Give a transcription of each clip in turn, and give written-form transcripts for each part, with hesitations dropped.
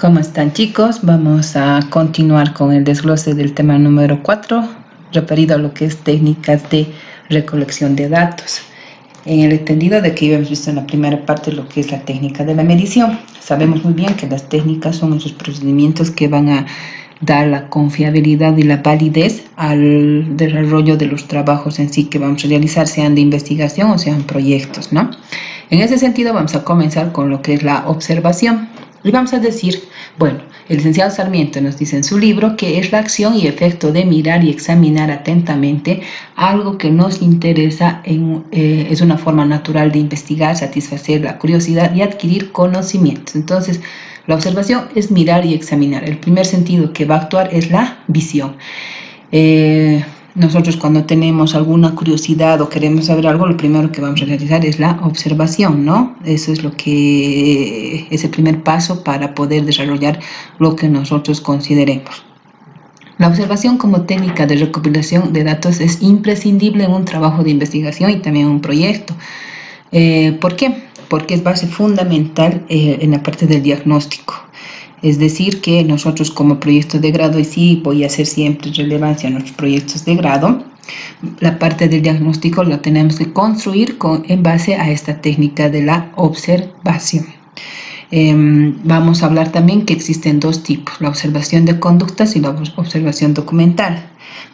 ¿Cómo están, chicos? Vamos a continuar con el desglose del tema número 4, referido a lo que es técnicas de recolección de datos. En el entendido de que habíamos visto en la primera parte lo que es la técnica de la medición. Sabemos muy bien que las técnicas son esos procedimientos que van a dar la confiabilidad y la validez al desarrollo de los trabajos en sí que vamos a realizar, sean de investigación o sean proyectos, ¿no? En ese sentido vamos a comenzar con lo que es la observación. Y vamos a decir, bueno, el licenciado Sarmiento nos dice en su libro que es la acción y efecto de mirar y examinar atentamente algo que nos interesa, es una forma natural de investigar, satisfacer la curiosidad y adquirir conocimientos. Entonces, la observación es mirar y examinar. El primer sentido que va a actuar es la visión. Nosotros cuando tenemos alguna curiosidad o queremos saber algo, lo primero que vamos a realizar es la observación, ¿no? Eso es lo que es el primer paso para poder desarrollar lo que nosotros consideremos. La observación como técnica de recopilación de datos es imprescindible en un trabajo de investigación y también en un proyecto. ¿Por qué? Porque es base fundamental en la parte del diagnóstico. Es decir, que nosotros como proyectos de grado, y sí voy a hacer siempre relevancia a nuestros proyectos de grado, la parte del diagnóstico la tenemos que construir en base a esta técnica de la observación. Vamos a hablar también que existen dos tipos, la observación de conductas y la observación documental.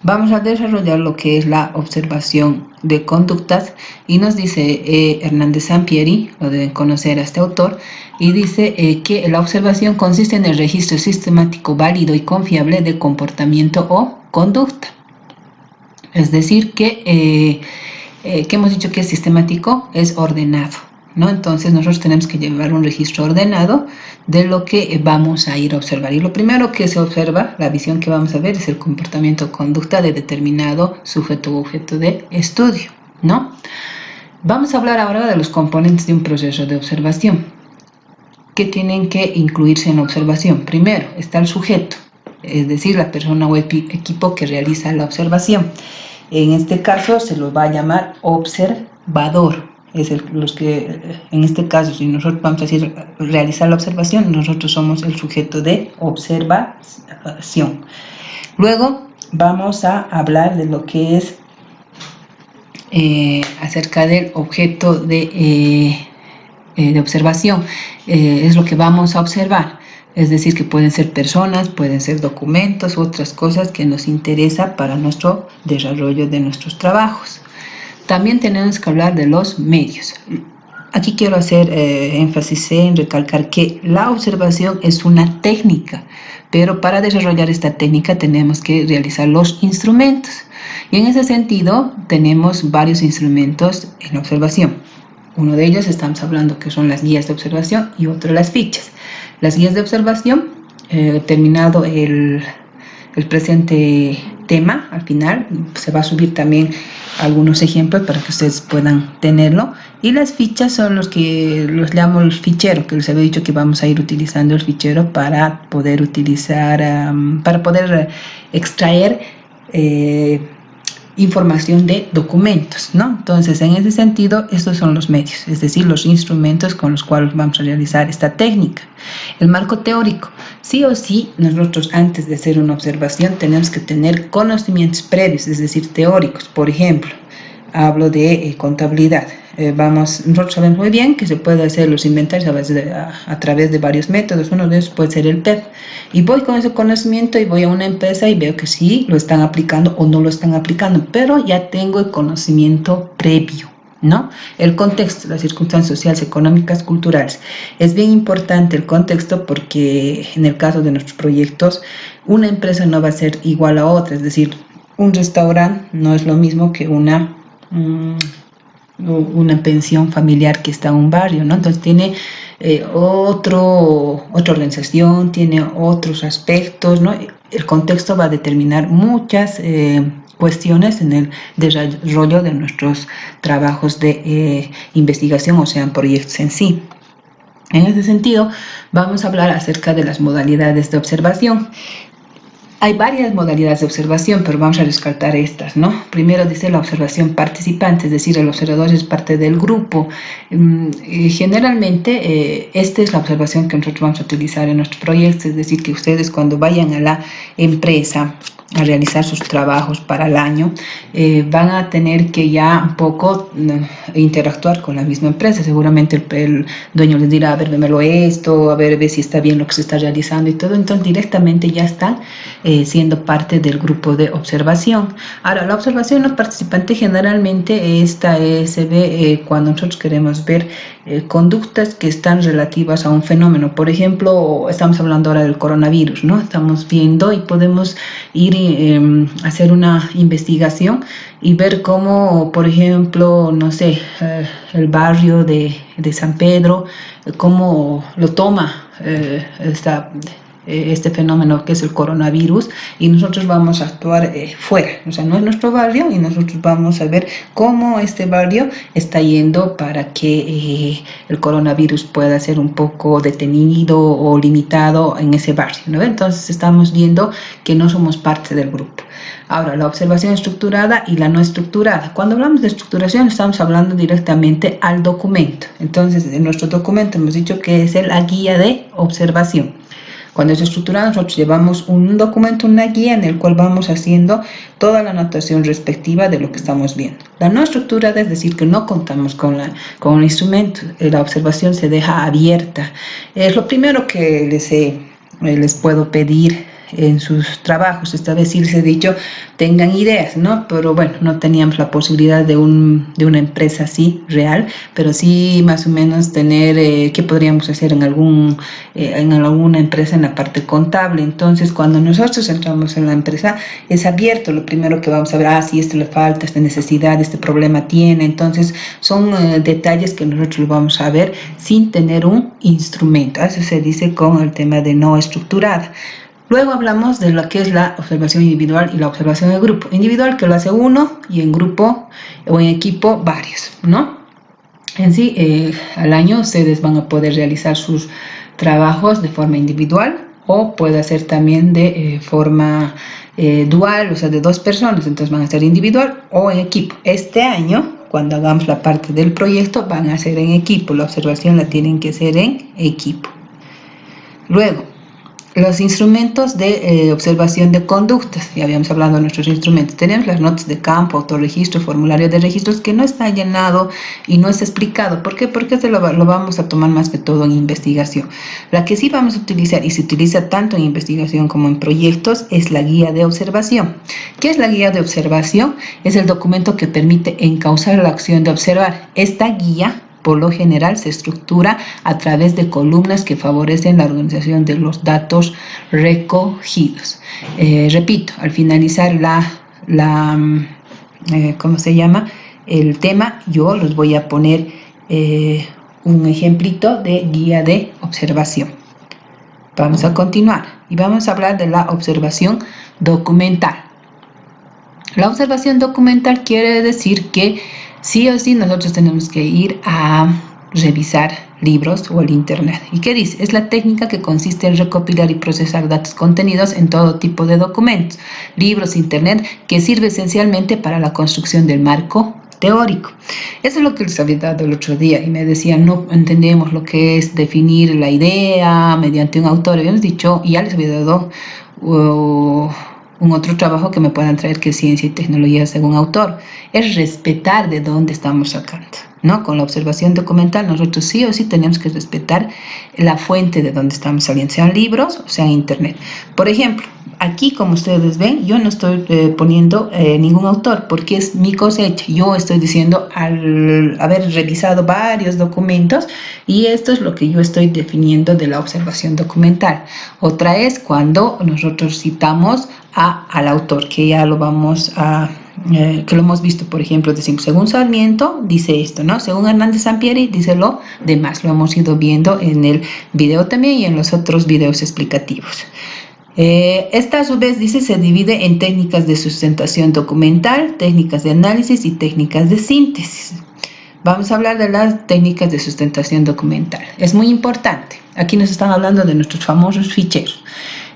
Vamos a desarrollar lo que es la observación de conductas y nos dice Hernández Sampieri, lo deben conocer a este autor, y dice que la observación consiste en el registro sistemático válido y confiable de comportamiento o conducta. Es decir, que hemos dicho que es sistemático, es ordenado, ¿no? Entonces nosotros tenemos que llevar un registro ordenado de lo que vamos a ir a observar. Y lo primero que se observa, la visión que vamos a ver, es el comportamiento o conducta de determinado sujeto u objeto de estudio, ¿no? Vamos a hablar ahora de los componentes de un proceso de observación que tienen que incluirse en la observación. Primero está el sujeto, es decir, la persona o equipo que realiza la observación. En este caso se lo va a llamar observador. En este caso, si nosotros vamos a decir realizar la observación, nosotros somos el sujeto de observación. Luego vamos a hablar de lo que es acerca del objeto de observación. Es lo que vamos a observar. Es decir, que pueden ser personas, pueden ser documentos, otras cosas que nos interesa para nuestro desarrollo de nuestros trabajos. También tenemos que hablar de los medios. Aquí quiero hacer énfasis en recalcar que la observación es una técnica, pero para desarrollar esta técnica tenemos que realizar los instrumentos. Y en ese sentido tenemos varios instrumentos en la observación. Uno de ellos estamos hablando que son las guías de observación y otro las fichas. Las guías de observación, terminado el presente tema, al final se va a subir también algunos ejemplos para que ustedes puedan tenerlo. Y las fichas son los que los llamo el fichero, que les había dicho que vamos a ir utilizando el fichero para poder utilizar, para poder extraer información de documentos, ¿no? Entonces, en ese sentido, estos son los medios, es decir, los instrumentos con los cuales vamos a realizar esta técnica. El marco teórico. Sí o sí, nosotros antes de hacer una observación tenemos que tener conocimientos previos, es decir, teóricos. Por ejemplo, hablo de contabilidad. Nosotros sabemos muy bien que se puede hacer los inventarios a través de varios métodos. Uno de ellos puede ser el PEP. Y voy con ese conocimiento y voy a una empresa y veo que sí lo están aplicando o no lo están aplicando, pero ya tengo el conocimiento previo, ¿no? El contexto, las circunstancias sociales, económicas, culturales. Es bien importante el contexto porque en el caso de nuestros proyectos, una empresa no va a ser igual a otra. Es decir, un restaurante no es lo mismo que una pensión familiar que está en un barrio, ¿no? Entonces tiene otra organización, tiene otros aspectos, ¿no? El contexto va a determinar muchas cuestiones en el desarrollo de nuestros trabajos de investigación, o sean proyectos en sí. En ese sentido, vamos a hablar acerca de las modalidades de observación. Hay varias modalidades de observación, pero vamos a rescatar estas, ¿no? Primero dice la observación participante, es decir, el observador es parte del grupo. Generalmente, esta es la observación que nosotros vamos a utilizar en nuestros proyectos, es decir, que ustedes cuando vayan a la empresa a realizar sus trabajos para el año, van a tener que ya un poco interactuar con la misma empresa. Seguramente el dueño les dirá, a ver, vémelo esto, a ver, ve si está bien lo que se está realizando y todo. Entonces directamente ya están siendo parte del grupo de observación. Ahora, la observación no participante generalmente se ve cuando nosotros queremos ver conductas que están relativas a un fenómeno. Por ejemplo, estamos hablando ahora del coronavirus, ¿no? Estamos viendo y podemos ir hacer una investigación y ver cómo, por ejemplo, no sé, el barrio de San Pedro, cómo lo toma este fenómeno que es el coronavirus, y nosotros vamos a actuar fuera, o sea, no es nuestro barrio, y nosotros vamos a ver cómo este barrio está yendo para que el coronavirus pueda ser un poco detenido o limitado en ese barrio, ¿no? Entonces estamos viendo que no somos parte del grupo. Ahora, la observación estructurada y la no estructurada. Cuando hablamos de estructuración, estamos hablando directamente al documento. Entonces, en nuestro documento hemos dicho que es la guía de observación. Cuando es estructurado, nosotros llevamos un documento, una guía en el cual vamos haciendo toda la anotación respectiva de lo que estamos viendo. La no estructurada es decir, que no contamos con el instrumento. La observación se deja abierta. Es lo primero que les puedo pedir en sus trabajos. Esta vez sí les he dicho, tengan ideas, ¿no? Pero bueno, no teníamos la posibilidad de una empresa así real, pero sí más o menos tener qué podríamos hacer en alguna empresa en la parte contable. Entonces, cuando nosotros entramos en la empresa, es abierto. Lo primero que vamos a ver, si esto le falta, esta necesidad, este problema tiene. Entonces, son detalles que nosotros lo vamos a ver sin tener un instrumento. Eso se dice con el tema de no estructurada. Luego hablamos de lo que es la observación individual y la observación de grupo. Individual que lo hace uno, y en grupo o en equipo varios, ¿no? En sí, al año ustedes van a poder realizar sus trabajos de forma individual, o puede ser también de forma dual, o sea, de dos personas. Entonces van a ser individual o en equipo. Este año, cuando hagamos la parte del proyecto, van a ser en equipo. La observación la tienen que hacer en equipo. Luego, los instrumentos de observación de conductas. Ya habíamos hablado de nuestros instrumentos. Tenemos las notas de campo, autorregistro, formulario de registros, que no está llenado y no está explicado. ¿Por qué? Porque lo vamos a tomar más que todo en investigación. La que sí vamos a utilizar, y se utiliza tanto en investigación como en proyectos, es la guía de observación. ¿Qué es la guía de observación? Es el documento que permite encauzar la acción de observar. Esta guía, por lo general, se estructura a través de columnas que favorecen la organización de los datos recogidos. Repito, al finalizar ¿cómo se llama? El tema, yo les voy a poner un ejemplito de guía de observación. Vamos a continuar y vamos a hablar de la observación documental. La observación documental quiere decir que sí o sí nosotros tenemos que ir a revisar libros o el internet. ¿Y qué dice? Es la técnica que consiste en recopilar y procesar datos contenidos en todo tipo de documentos, libros, internet, que sirve esencialmente para la construcción del marco teórico. Eso es lo que les había dado el otro día y me decían, no entendemos lo que es definir la idea mediante un autor. Habíamos dicho, y ya les había dado un otro trabajo que me puedan traer, que es ciencia y tecnología según autor. Es respetar de dónde estamos sacando, ¿no? Con la observación documental nosotros sí o sí tenemos que respetar la fuente de donde estamos saliendo, sean libros o sea internet. Por ejemplo, aquí, como ustedes ven, yo no estoy poniendo ningún autor porque es mi cosecha. Yo estoy diciendo al haber revisado varios documentos, y esto es lo que yo estoy definiendo de la observación documental. Otra es cuando nosotros citamos al autor, que ya lo vamos a que lo hemos visto. Por ejemplo, decimos, según Sarmiento dice esto, ¿no? Según Hernández Sampieri dice lo demás. Lo hemos ido viendo en el video también y en los otros videos explicativos. Esta a su vez dice se divide en técnicas de sustentación documental, técnicas de análisis y técnicas de síntesis. Vamos a hablar de las técnicas de sustentación documental. Es muy importante. Aquí nos están hablando de nuestros famosos ficheros.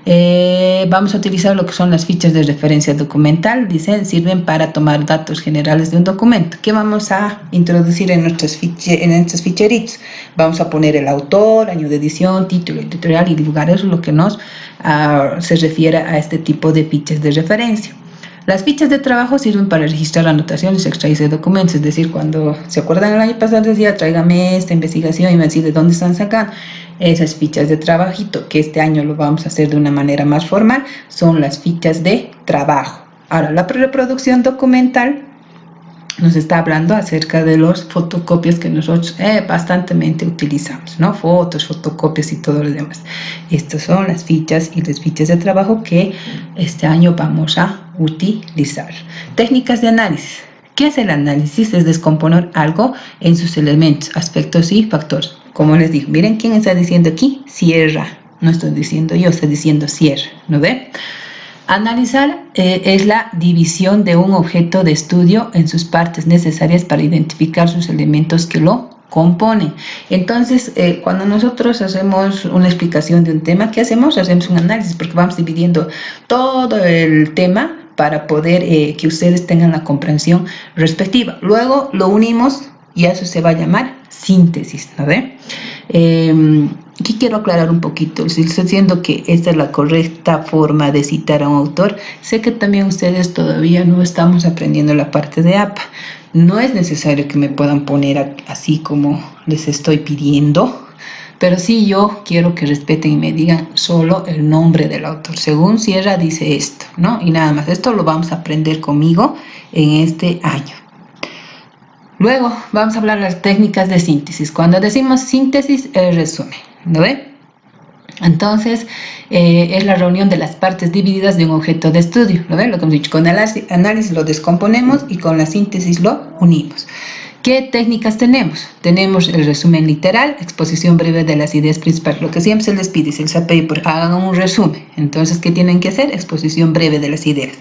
Vamos a utilizar lo que son las fichas de referencia documental. Dicen, sirven para tomar datos generales de un documento. ¿Qué vamos a introducir en estos ficheritos? Vamos a poner el autor, año de edición, título editorial y lugar. Eso es lo que nos se refiere a este tipo de fichas de referencia. Las fichas de trabajo sirven para registrar anotaciones, extraídas de documentos, es decir, cuando se acuerdan el año pasado decía, tráigame esta investigación y me decía de dónde están sacando. Esas fichas de trabajito, que este año lo vamos a hacer de una manera más formal, son las fichas de trabajo. Ahora, la reproducción documental nos está hablando acerca de las fotocopias que nosotros bastantemente utilizamos, ¿no? Fotos, fotocopias y todo lo demás. Estas son las fichas y las fichas de trabajo que este año vamos a utilizar. Técnicas de análisis. ¿Qué es el análisis? Es descomponer algo en sus elementos, aspectos y factores. Como les digo, miren quién está diciendo aquí, cierra. No estoy diciendo yo, estoy diciendo cierra, ¿no ve? Analizar es la división de un objeto de estudio en sus partes necesarias para identificar sus elementos que lo componen. Entonces, cuando nosotros hacemos una explicación de un tema, ¿qué hacemos? Hacemos un análisis porque vamos dividiendo todo el tema para poder que ustedes tengan la comprensión respectiva. Luego lo unimos y eso se va a llamar síntesis, ¿no ve? Aquí quiero aclarar un poquito, si estoy diciendo que esta es la correcta forma de citar a un autor, sé que también ustedes todavía no estamos aprendiendo la parte de APA. No es necesario que me puedan poner así como les estoy pidiendo, pero sí yo quiero que respeten y me digan solo el nombre del autor. Según Sierra dice esto, ¿no? Y nada más, esto lo vamos a aprender conmigo en este año. Luego vamos a hablar de las técnicas de síntesis. Cuando decimos síntesis, es resumen, ¿no ve? Entonces, es la reunión de las partes divididas de un objeto de estudio, ¿no ve? Lo que hemos dicho, con el análisis lo descomponemos y con la síntesis lo unimos. ¿Qué técnicas tenemos? Tenemos el resumen literal, exposición breve de las ideas principales. Lo que siempre se les pide, si les paper, hagan un resumen. Entonces, ¿qué tienen que hacer? Exposición breve de las ideas.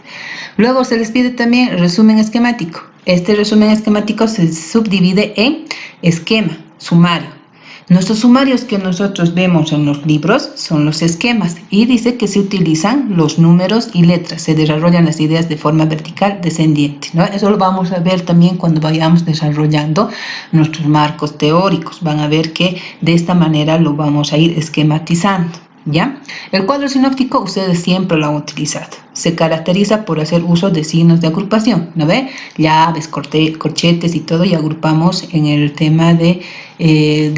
Luego se les pide también resumen esquemático. Este resumen esquemático se subdivide en esquema, sumario. Nuestros sumarios que nosotros vemos en los libros son los esquemas y dice que se utilizan los números y letras, se desarrollan las ideas de forma vertical descendiente, ¿no? Eso lo vamos a ver también cuando vayamos desarrollando nuestros marcos teóricos. Van a ver que de esta manera lo vamos a ir esquematizando, ¿ya? El cuadro sinóptico ustedes siempre lo han utilizado. Se caracteriza por hacer uso de signos de agrupación, ¿no ve? Llaves, corchetes y todo, y agrupamos en el tema de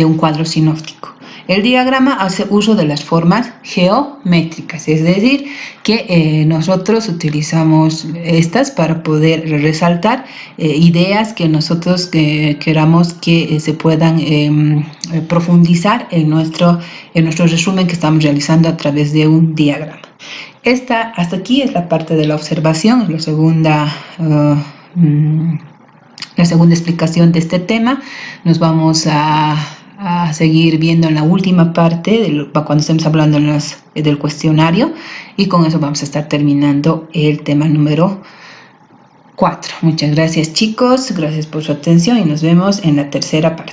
un cuadro sinóptico. El diagrama hace uso de las formas geométricas, es decir, que nosotros utilizamos estas para poder resaltar ideas que nosotros queramos que se puedan profundizar en nuestro resumen que estamos realizando a través de un diagrama. Hasta aquí es la parte de la observación, es la segunda explicación de este tema. Nos vamos a seguir viendo en la última parte, cuando estemos hablando del cuestionario, y con eso vamos a estar terminando el tema número 4. Muchas gracias, chicos, gracias por su atención y nos vemos en la tercera parte.